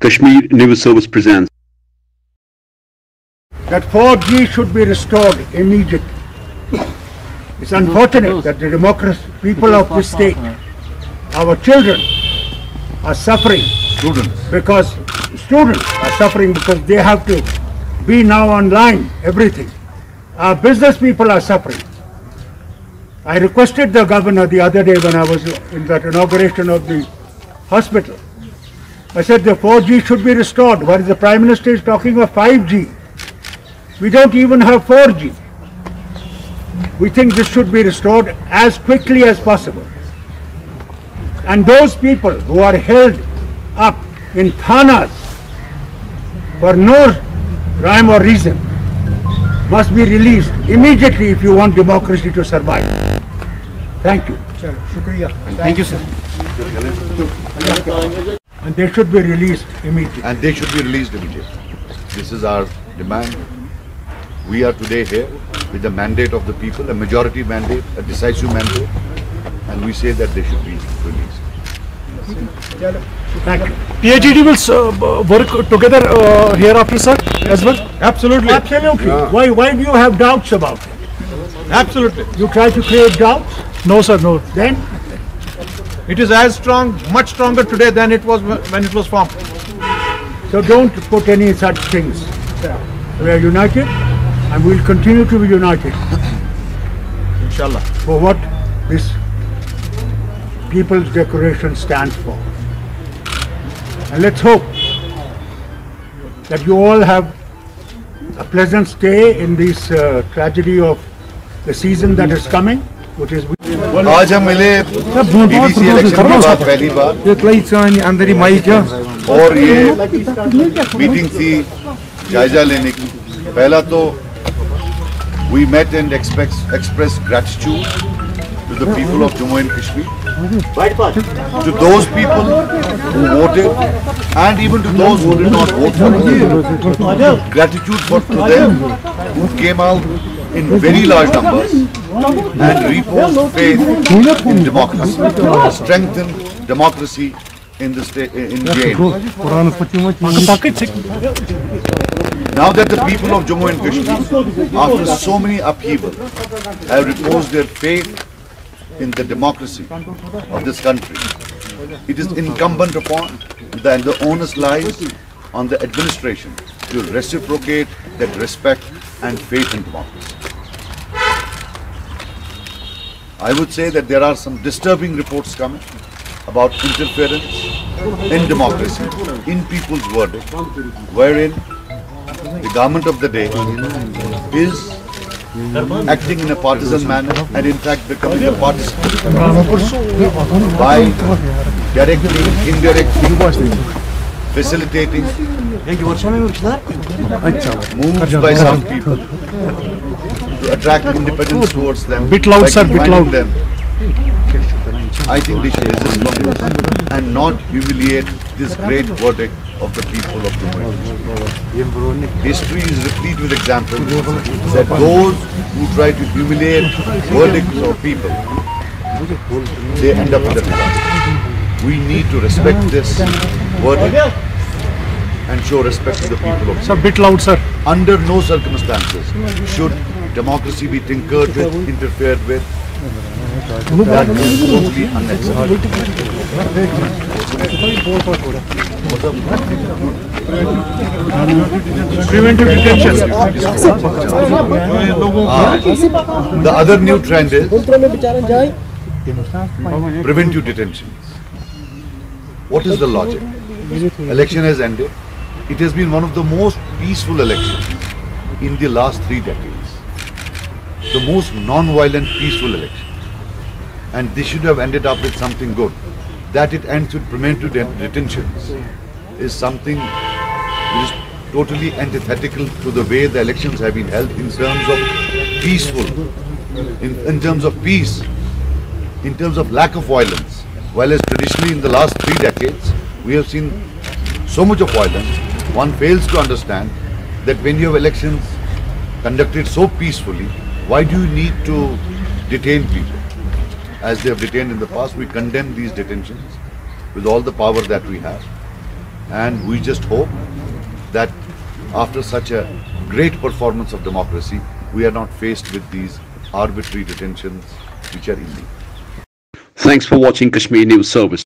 Kashmir News Service presents. That 4G should be restored immediately. It's unfortunate that the people of this state, our children, are suffering. Students are suffering because they have to be now online, everything. Our business people are suffering. I requested the governor the other day when I was in that inauguration of the hospital. I said the 4G should be restored, while the Prime Minister is talking of 5G. We don't even have 4G. We think this should be restored as quickly as possible. And those people who are held up in thanas for no rhyme or reason must be released immediately if you want democracy to survive. Thank you. Thank you, sir. And they should be released immediately. This is our demand. We are today here with the mandate of the people, a majority mandate, a decisive mandate, and we say that they should be released. Thank you. PAGD will work together hereafter, sir, as well? Absolutely. Yeah. Why do you have doubts about it? Absolutely. You try to create doubts? No, sir, no. Then It is as strong, much stronger today than it was when it was formed. so don't put any such things. We are united and we will continue to be united Inshallah. for what this People's Declaration stands for. And let's hope that you all have a pleasant stay in this tragedy of the season that is coming, which is आज हम मिले BBC election के बाद पहली बार और ये meeting थी जायजा लेने की. पहला तो we met and expressed gratitude to the people of Jammu and Kashmir, to those people who voted and even to those who did not vote for us. Gratitude to them who came out in very large numbers and reposed faith in democracy, strengthened democracy in the state, in JN. Now that the people of Jammu and Kashmir, after so many upheavals, have reposed their faith in the democracy of this country, it is incumbent upon and the onus lies on the administration to reciprocate that respect and faith in democracy. I would say that there are some disturbing reports coming about interference in democracy, in people's verdict, wherein the government of the day is acting in a partisan manner and in fact becoming a partisan by directly, indirectly facilitating moves by some people to attract independence towards them. Bit loud, sir, bit loud. Them. I think they should resist from this and not humiliate this great verdict of the people of Jammu and Kashmir. History is replete with examples that those who try to humiliate verdicts of people, they end up in the disaster. We need to respect this verdict and show respect to the people of Sir, bit loud, sir. Under no circumstances should democracy be tinkered with, interfered with. That is totally unacceptable. Preventive detention. The other new trend is preventive detention. What is the logic? Election has ended. It has been one of the most peaceful elections in the last 3 decades. The most non-violent, peaceful election. And this should have ended up with something good. That it ends with preventive detentions is something which is totally antithetical to the way the elections have been held in terms of peaceful, in terms of peace, in terms of lack of violence. While as traditionally in the last 3 decades, we have seen so much of violence, one fails to understand that when you have elections conducted so peacefully, why do you need to detain people? As they have detained in the past, we condemn these detentions with all the power that we have. And we just hope that after such a great performance of democracy, we are not faced with these arbitrary detentions which are illegal. Thanks for watching Kashmir News Service.